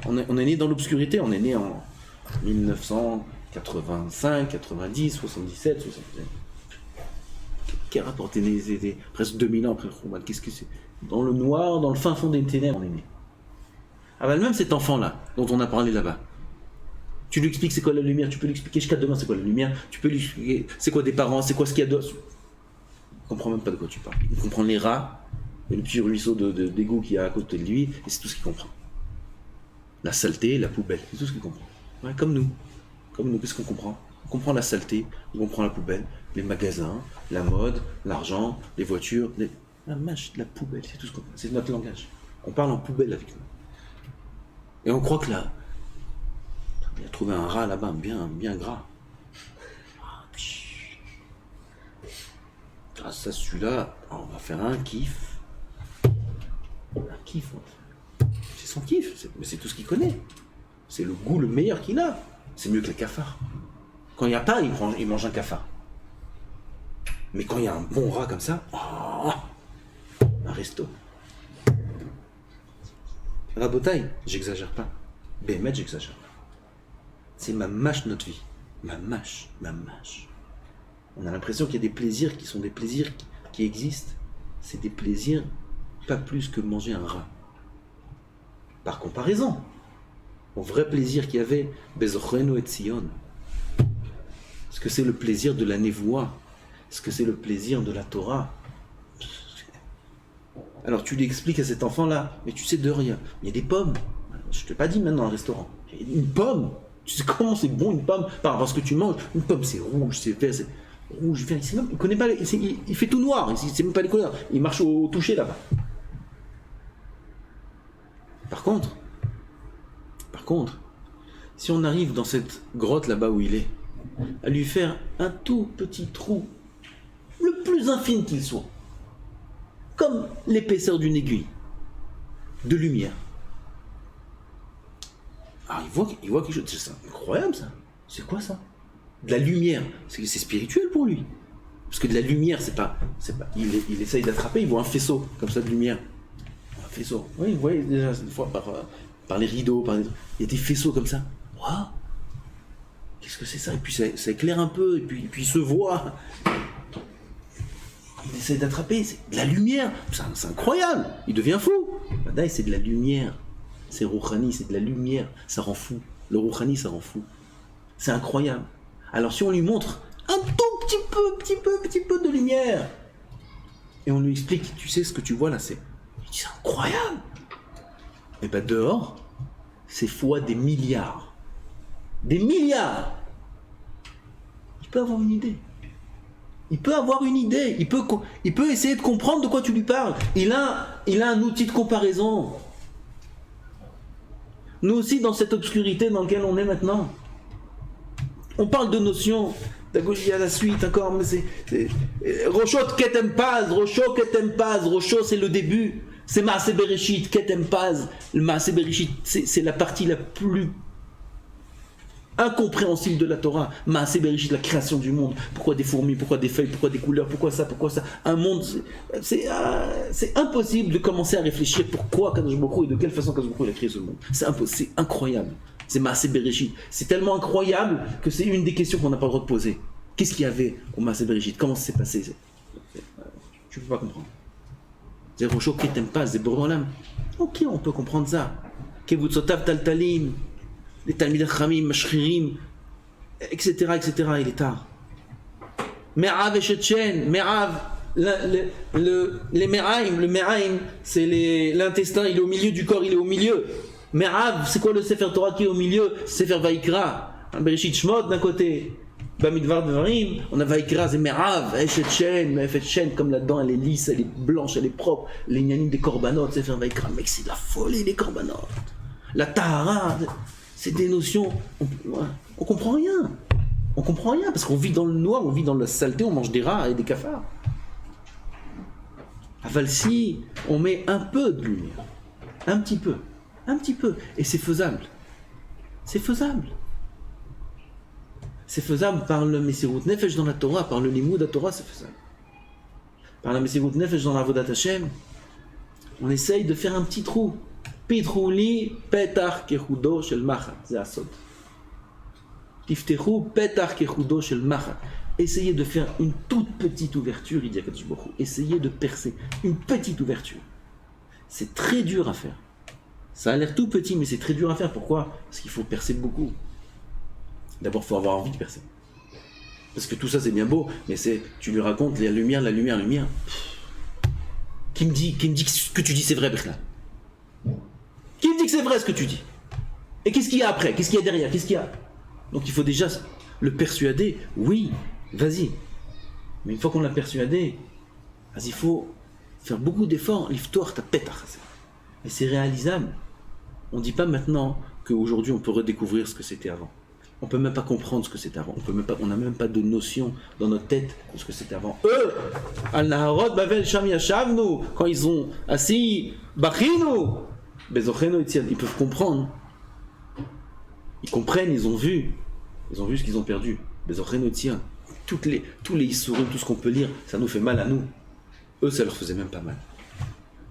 On est né dans l'obscurité, on est né en 1985, 90, 77, 77. Quel rapport? T'es né presque 2000 ans après le Khouman. Qu'est-ce que c'est? Dans le noir, dans le fin fond des ténèbres, on est né. Ah ben même cet enfant-là, dont on a parlé là-bas, tu lui expliques c'est quoi la lumière, tu peux lui expliquer jusqu'à demain c'est quoi la lumière, tu peux lui expliquer c'est quoi des parents, c'est quoi ce qu'il y a d'autre. Il comprend même pas de quoi tu parles. Il comprend les rats et le petit ruisseau d'égout qu'il y a à côté de lui, et c'est tout ce qu'il comprend. La saleté, la poubelle, c'est tout ce qu'il comprend. Ouais, comme nous, qu'est-ce qu'on comprend? On comprend la saleté, on comprend la poubelle, les magasins, la mode, l'argent, les voitures, la la poubelle, c'est tout ce qu'on comprend. C'est notre langage. On parle en poubelle avec nous. Et on croit que là, il a trouvé un rat là-bas, bien gras. Grâce à celui-là, on va faire un kiff. Un kiff, c'est son kiff, mais c'est tout ce qu'il connaît. C'est le goût le meilleur qu'il a. C'est mieux que le cafard. Quand il n'y a pas, il mange un cafard. Mais quand il y a un bon rat comme ça, un resto. Rabotaille, j'exagère pas. Bémet, j'exagère pas. C'est ma mâche notre vie. Ma mâche. On a l'impression qu'il y a des plaisirs qui sont des plaisirs qui existent. C'est des plaisirs pas plus que manger un rat. Par comparaison, au vrai plaisir qu'il y avait, Bezochenu et Tzion. Est-ce que c'est le plaisir de la névoie? Est-ce que c'est le plaisir de la Torah? Alors tu lui expliques à cet enfant-là, mais tu sais de rien. Il y a des pommes. Je ne t'ai pas dit maintenant dans un restaurant. Il y a une pomme. Tu sais comment c'est bon une pomme? Par rapport à ce que tu manges. Une pomme c'est rouge, c'est vert, c'est rouge, vert. Il connaît pas. Il fait tout noir. Il ne sait même pas les couleurs. Il marche au toucher là-bas. Par contre, si on arrive dans cette grotte là-bas où il est, à lui faire un tout petit trou, le plus infime qu'il soit, comme l'épaisseur d'une aiguille, de lumière. Alors il voit quelque chose, c'est incroyable ça. C'est quoi ça? De la lumière, c'est spirituel pour lui. Parce que de la lumière, c'est pas il essaye d'attraper, il voit un faisceau comme ça de lumière. Un faisceau. Oui, vous voyez déjà une fois par les rideaux, il y a des faisceaux comme ça. Waouh! Qu'est-ce que c'est ça? Et puis ça éclaire un peu, et puis il se voit. Il essaie d'attraper, c'est de la lumière, c'est incroyable, il devient fou. Badaï, c'est de la lumière, c'est Rouhani, c'est de la lumière, ça rend fou. Le Rouhani, ça rend fou. C'est incroyable. Alors si on lui montre un tout petit peu de lumière, et on lui explique, tu sais ce que tu vois là, c'est incroyable. Et bien dehors, c'est fois des milliards. Des milliards. Il peut avoir une idée. Il peut avoir une idée, il peut essayer de comprendre de quoi tu lui parles. Il a un outil de comparaison. Nous aussi, dans cette obscurité dans laquelle on est maintenant, on parle de notions. Il y a la suite encore, mais c'est Roshot Ketem Paz, Roshot c'est le début. C'est Maaseh Bereshit, Ketem Paz. Le Maaseh Bereshit, c'est la partie la plus incompréhensible de la Torah. Maaseh Bereshit, la création du monde. Pourquoi des fourmis, pourquoi des feuilles, pourquoi des couleurs, pourquoi ça. Un monde, c'est impossible de commencer à réfléchir pourquoi Kadosh Baruch Hu et de quelle façon Kadosh Baruch Hu a créé ce monde. C'est incroyable. C'est Maaseh Bereshit. C'est tellement incroyable que c'est une des questions qu'on n'a pas le droit de poser. Qu'est-ce qu'il y avait au Maaseh Bereshit? Comment ça s'est passé? Tu ne peux pas comprendre. C'est Roshot Ketem Paz, c'est Borolam. Ok, on peut comprendre ça. Kevutzotav Taltalim. Les Talmidei Chachamim, Mashririm, etc. Il est tard. Merav et Shetchen, Merav, les Meraim, le Meraim, c'est l'intestin, il est au milieu du corps, il est au milieu. Merav, c'est quoi le Sefer Torah qui est au milieu? Sefer Vaikra, Bereshit Shmot d'un côté, Bamidbar Devarim, on a Vaikra, c'est Merav, Shetchen, comme là-dedans elle est lisse, elle est blanche, elle est propre, les Nyanim des Korbanot, Sefer Vaikra, mec c'est de la folie les Korbanot. La Tahara, c'est des notions, on comprend rien. On comprend rien parce qu'on vit dans le noir, on vit dans la saleté, on mange des rats et des cafards. À Valsi, on met un peu de lumière, un petit peu, et c'est faisable. C'est faisable par le Messirut Nefesh dans la Torah, par le Limoud à Torah, c'est faisable. Par la Messirut Nefesh dans la Avodat Hashem, on essaye de faire un petit trou. פיתחו לי פתח כחודו של מחט, זה הסוד. תפתחו פתח כחודו של מחט. Essayez de faire une toute petite ouverture, il dit à Kadosh Baruch Hu. Essayez de percer une petite ouverture. C'est très dur à faire. Ça a l'air tout petit, mais c'est très dur à faire. Pourquoi? Parce qu'il faut percer beaucoup. D'abord, il faut avoir envie de percer. Parce que tout ça, c'est bien beau, mais tu lui racontes la lumière. Qui me dit que ce que tu dis, c'est vrai, Bechla? Qui me dit que c'est vrai ce que tu dis? Et qu'est-ce qu'il y a après? Qu'est-ce qu'il y a derrière? Qu'est-ce qu'il y a? Donc il faut déjà le persuader. Oui, vas-y. Mais une fois qu'on l'a persuadé, il faut faire beaucoup d'efforts. L'iftoir ta pétach. Et c'est réalisable. On ne dit pas maintenant qu'aujourd'hui on peut redécouvrir ce que c'était avant. On ne peut même pas comprendre ce que c'était avant. On n'a même pas de notion dans notre tête de ce que c'était avant. Eux, Al-Naharot, Bavel, Sham Yashavnu, quand ils ont assis, Bachinu, Bezochenu, ils peuvent comprendre. Ils comprennent, ils ont vu ce qu'ils ont perdu. Bezochenu, tous les Issourim, tout ce qu'on peut lire, ça nous fait mal à nous. Eux, ça leur faisait même pas mal.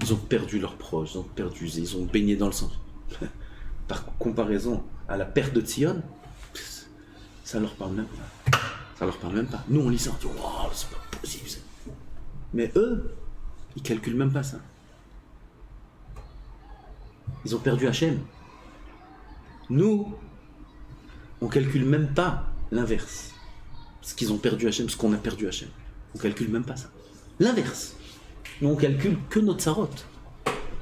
Ils ont perdu leurs proches, ils ont baigné dans le sang. Par comparaison à la perte de Tzion, ça leur parle même pas. Ça leur parle même pas. Nous, on lit ça, on dit « Wow, c'est pas possible ça. » Mais eux, ils calculent même pas ça. Ils ont perdu Hachem. Nous, on calcule même pas l'inverse. Ce qu'ils ont perdu Hachem, ce qu'on a perdu Hachem. On calcule même pas ça. L'inverse. Nous, on calcule que notre sarot.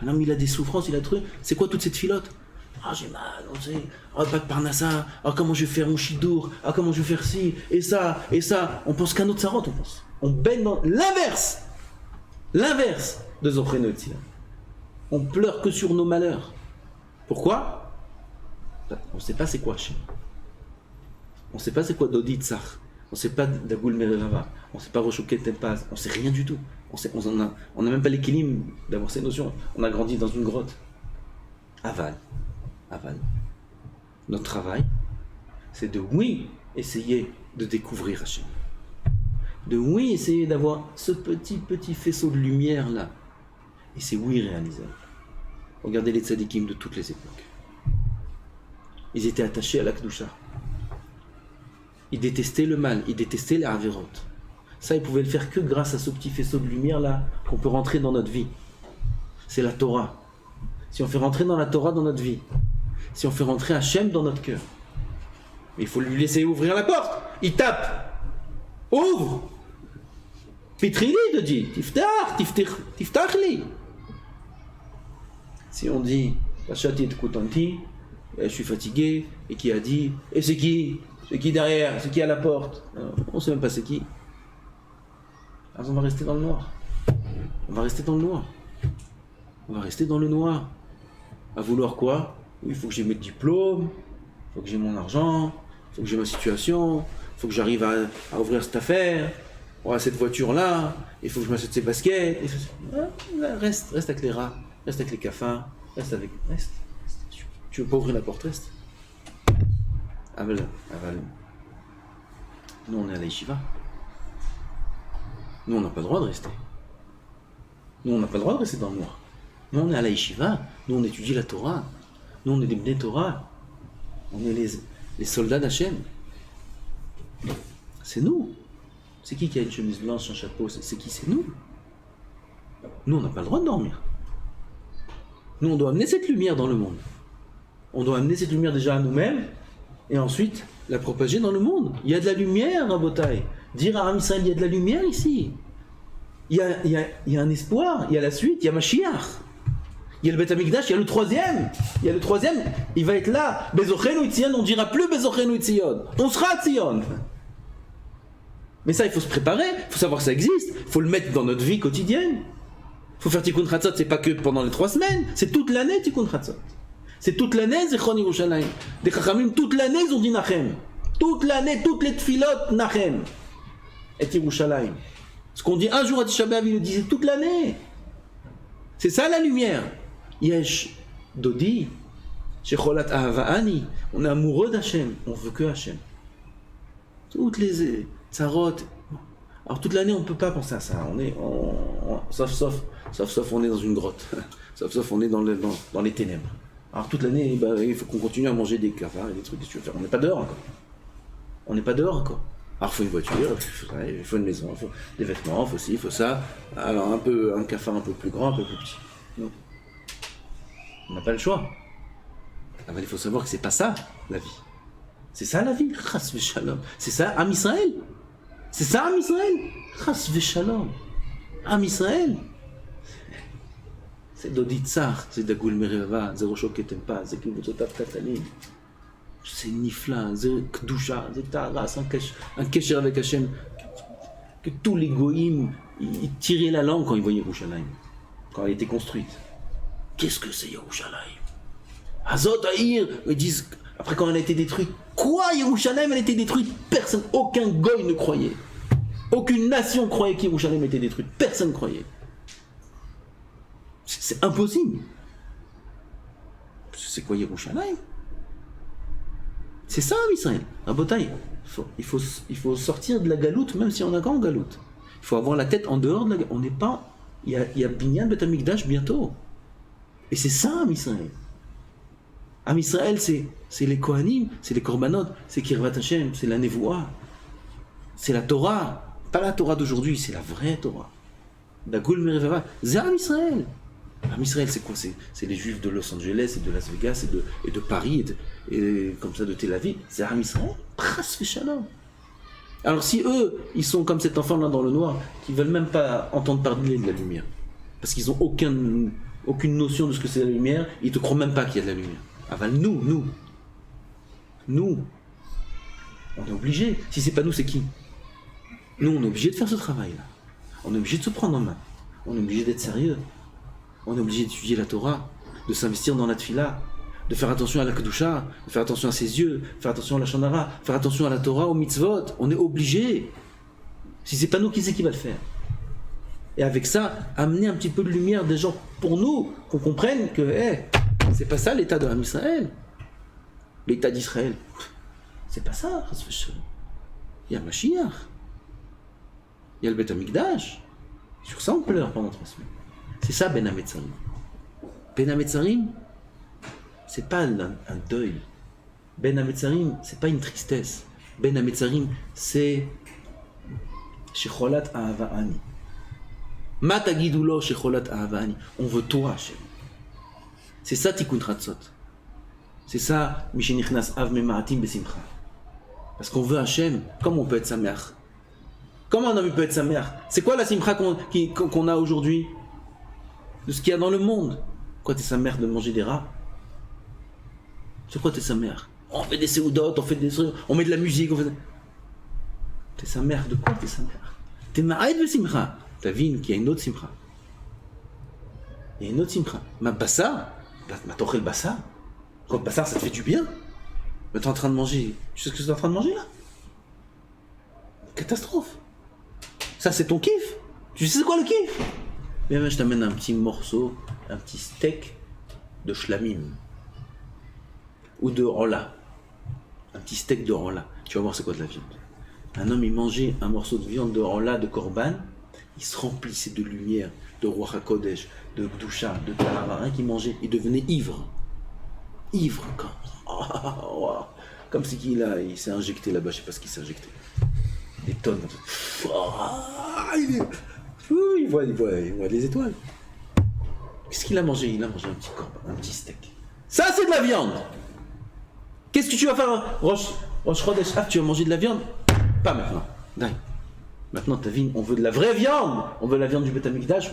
Un homme, il a des souffrances, il a truc. C'est quoi toute cette filote? Ah, j'ai mal, on sait. Ah, pas de parnassa. Ah, comment je vais faire mon chidour? Ah, comment je vais faire ci, et ça, et ça. On pense qu'à notre sarot, on pense. On baigne dans l'inverse. L'inverse de Zochrenot. On pleure que sur nos malheurs. Pourquoi? On ne sait pas c'est quoi Hachem. On ne sait pas c'est quoi Dodi Tzach. On ne sait pas Dagoul Mereva. On ne sait pas Rochoket Tempaz. On ne sait rien du tout. On n'a même pas l'équilibre d'avoir ces notions. On a grandi dans une grotte. Aval. Notre travail, c'est de essayer de découvrir Hachem. De essayer d'avoir ce petit faisceau de lumière là. Et c'est réalisable. Regardez les tzadikim de toutes les époques. Ils étaient attachés à la Kedusha. Ils détestaient le mal, ils détestaient les avérotes. Ça, ils pouvaient le faire que grâce à ce petit faisceau de lumière là qu'on peut rentrer dans notre vie. C'est la Torah. Si on fait rentrer dans la Torah dans notre vie, si on fait rentrer Hachem dans notre cœur, il faut lui laisser ouvrir la porte. Il tape. Ouvre. Pitrili de dit. Tiftach li. Si on dit, Pachati et Koutanti, je suis fatigué, et qui a dit, et c'est qui? C'est qui derrière? C'est qui à la porte? On ne sait même pas c'est qui. Alors on va rester dans le noir. On va rester dans le noir. À vouloir quoi? Il faut que j'ai mes diplômes, il faut que j'ai mon argent, il faut que j'ai ma situation, il faut que j'arrive à ouvrir cette affaire, ou à cette voiture-là, il faut que je m'achète ces baskets. Reste avec les rats, reste avec les cafards, reste. Tu veux pas ouvrir la porte, reste. Aval. Nous, on est à la yeshiva. Nous, on n'a pas le droit de rester. Nous, on n'a pas le droit de rester dans le noir. Nous, on est à la yeshiva. Nous, on étudie la Torah. Nous, on est des Bnei Torah. On est les soldats d'Hachem. C'est nous. C'est qui a une chemise blanche, un chapeau? C'est qui? C'est nous. Nous, on n'a pas le droit de dormir. Nous, on doit amener cette lumière dans le monde. On doit amener cette lumière déjà à nous-mêmes et ensuite la propager dans le monde. Il y a de la lumière, Rabotai. Dire à Am Israël, il y a de la lumière ici. Il y a un espoir, il y a la suite, il y a Mashiach. Il y a le Beth Amikdash, il y a le troisième. Il va être là. Bezochenu Tzion, on dira plus Bezochenu Tzion. On sera Tzion. Mais ça, il faut se préparer, il faut savoir que ça existe, il faut le mettre dans notre vie quotidienne. Il faut faire Tikkun Chatzot, c'est pas que pendant les 3 semaines, c'est toute l'année Tikkun Chatzot. C'est toute l'année Zichron Yerushalayim. Des Chachamim, toute l'année ils ont dit Nachem. Toute l'année, toutes les tfilotes Nachem. Et Yerushalayim. Ce qu'on dit un jour à Tisha B'Av, il le disait toute l'année. C'est ça la lumière. Yesh Dodi, Shecholat Ahavaani. On est amoureux d'Hachem, on veut que Hachem. Toutes les tzarot. Alors toute l'année, on ne peut pas penser à ça. Sauf on est dans une grotte. sauf on est dans les ténèbres. Alors toute l'année, il faut qu'on continue à manger des cafards et des trucs que tu veux faire. On n'est pas dehors encore. Alors il faut une voiture, il faut une maison, il faut des vêtements, il faut ci, il faut ça. Alors un cafard un peu plus grand, un peu plus petit. Non. On n'a pas le choix. Ah il faut savoir que c'est pas ça la vie. C'est ça la vie. Chas v'shalom. C'est ça Am Israël. C'est ça Am Israël. Chas v'shalom. Am Israël. C'est Doditzar, c'est Dagoul Mereva, Zéro Choketem pas, c'est Kivutotav Katalim. C'est Nifla, c'est Kdusha, c'est Taras, un kesher avec Hachem. Que tous les goïms, ils tiraient la langue quand ils voyaient Yerushalayim, quand elle était construite. Qu'est-ce que c'est Yerushalayim? Azot Aïr, ils disent, après quand elle a été détruite, quoi Yerushalayim, elle a été détruite? Personne, aucun goï ne croyait. Aucune nation croyait qu'Yerushalayim était détruite. Personne ne croyait. C'est impossible. C'est quoi Yerushalayim? C'est ça, Israël. À Botaï, il faut sortir de la galoute, même si on est encore en galoute. Il faut avoir la tête en dehors de la galoute. On n'est pas. Il y a Binyan Bet Hamikdash bientôt. Et c'est ça, Israël. Am Israël, c'est les Kohanim, c'est les Korbanot, c'est Kirvat Hashem, c'est la Nevoah, c'est la Torah. Pas la Torah d'aujourd'hui, c'est la vraie Torah. Dagoul Mereva, c'est Am Israël. Am Israël, c'est quoi? C'est les Juifs de Los Angeles et de Las Vegas et de Paris et comme ça de Tel Aviv. C'est Am Israël. Pras v'shalom. Alors si eux, ils sont comme cet enfant là dans le noir, qui veulent même pas entendre parler de la lumière, parce qu'ils ont aucune notion de ce que c'est la lumière, ils te croient même pas qu'il y a de la lumière. Aval nous, on est obligés. Si c'est pas nous, c'est qui? Nous, on est obligés de faire ce travail-là. On est obligé de se prendre en main. On est obligé d'être sérieux. On est obligé d'étudier la Torah, de s'investir dans la Tfila, de faire attention à la Kedusha, de faire attention à ses yeux, de faire attention à la Shonara, de faire attention à la Torah, au mitzvot. On est obligé. Si c'est pas nous, qui c'est qui va le faire? Et avec ça, amener un petit peu de lumière des gens pour nous, qu'on comprenne que c'est pas ça l'état de l'Am Israël. L'état d'Israël. C'est pas ça. Il y a Mashiach. Il y a le Bet Hamikdash. Sur ça, on pleure pendant 3 semaines. C'est ça Ben Hametzarim. Ben Hametzarim, c'est pas un deuil. Ben Hametzarim, c'est pas une tristesse. Ben Hametzarim, c'est Shecholat Ahava-Ani. Matagidulo Shecholat Ahava-Ani. On veut toi, Hachem. C'est ça Tikkun Chatzot. C'est ça Mishenichnas Av Memaratim Besimcha. Parce qu'on veut Hachem, comme on peut être sa mère. Comment un homme peut être sa mère? C'est quoi la simcha qu'on a aujourd'hui? De ce qu'il y a dans le monde. Quoi, t'es sa mère de manger des rats? C'est quoi t'es sa mère? On fait des séoudotes, on met de la musique, T'es sa mère de quoi? T'es sa mère? T'es ma'aïd de simcha. T'as vu qu'il y a une autre simcha. Il y a une autre simcha. Ma bassa, ma tochel bassa. Quand le bassa, ça te fait du bien. Mais t'es en train de manger. Tu sais ce que t'es en train de manger là? Catastrophe. Ça c'est ton kiff. Tu sais c'est quoi le kiff? Bien, je t'amène un petit morceau, un petit steak de shlamim. Ou de rolla. Un petit steak de rolla. Tu vas voir c'est quoi de la viande. Un homme il mangeait un morceau de viande de rolla, de korban, il se remplissait de lumière, de Ruach HaKodesh, de Gdusha, de Tahara, rien qu'il mangeait, il devenait ivre. Ivre comme si il s'est injecté là-bas, je sais pas ce qu'il s'est injecté. Des tonnes. Il voit les étoiles. Qu'est-ce qu'il a mangé? Il a mangé un petit corban, un petit steak. Ça, c'est de la viande. Qu'est-ce que tu vas faire? Rosh Chodesh, tu vas manger de la viande? Pas maintenant. Dai. Maintenant, ta vie, on veut de la vraie viande. On veut la viande du Bet Hamikdash.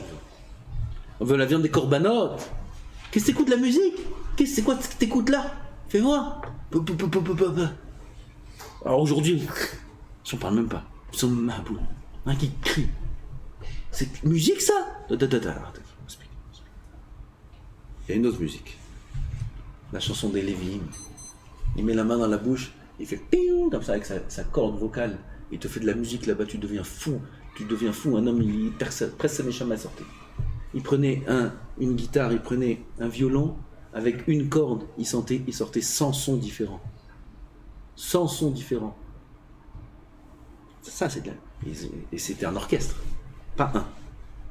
On veut la viande des corbanotes. Qu'est-ce que t'écoutes de la musique? C'est quoi ce que t'écoutes là? Fais voir. Alors aujourd'hui, j'en parle même pas. Ils sont maboul. Un qui crie. C'est musique ça? Il y a une autre musique. La chanson des Lévi'im. Il met la main dans la bouche, il fait ping comme ça avec sa corde vocale. Il te fait de la musique là-bas, tu deviens fou. Un homme, il presque sa méchama sortait. Il prenait une guitare, il prenait un violon, avec une corde, il sortait 100 sons différents. 100 sons différents. Ça, c'est de la... Et c'était un orchestre. Pas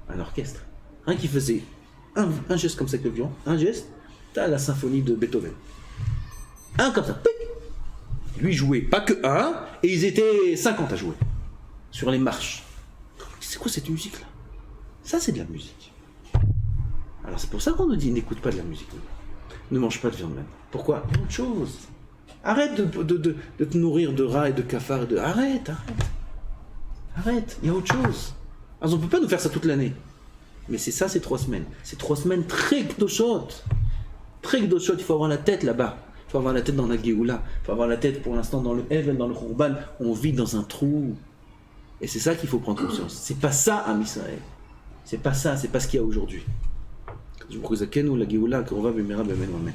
un orchestre. Un qui faisait un geste comme ça avec le violon, un geste, t'as la symphonie de Beethoven. Un comme ça, pic. Lui jouait pas que un, et ils étaient 50 à jouer. Sur les marches. C'est quoi cette musique là? Ça c'est de la musique. Alors c'est pour ça qu'on nous dit n'écoute pas de la musique. Ne mange pas de viande même. Pourquoi? Il y a autre chose. Arrête de te nourrir de rats et de cafards. Arrête. Il y a autre chose. Alors on ne peut pas nous faire ça toute l'année. Mais c'est ça, c'est 3 semaines. C'est 3 semaines très kdoshot. Très kdoshot, il faut avoir la tête là-bas. Il faut avoir la tête dans la Géoula. Il faut avoir la tête pour l'instant dans le Hevel, dans le Khurban. On vit dans un trou. Et c'est ça qu'il faut prendre conscience. C'est pas ça, Am Israël. C'est pas ça, c'est pas ce qu'il y a aujourd'hui. Je vous prie, la Géoula, qu'on va, Amen.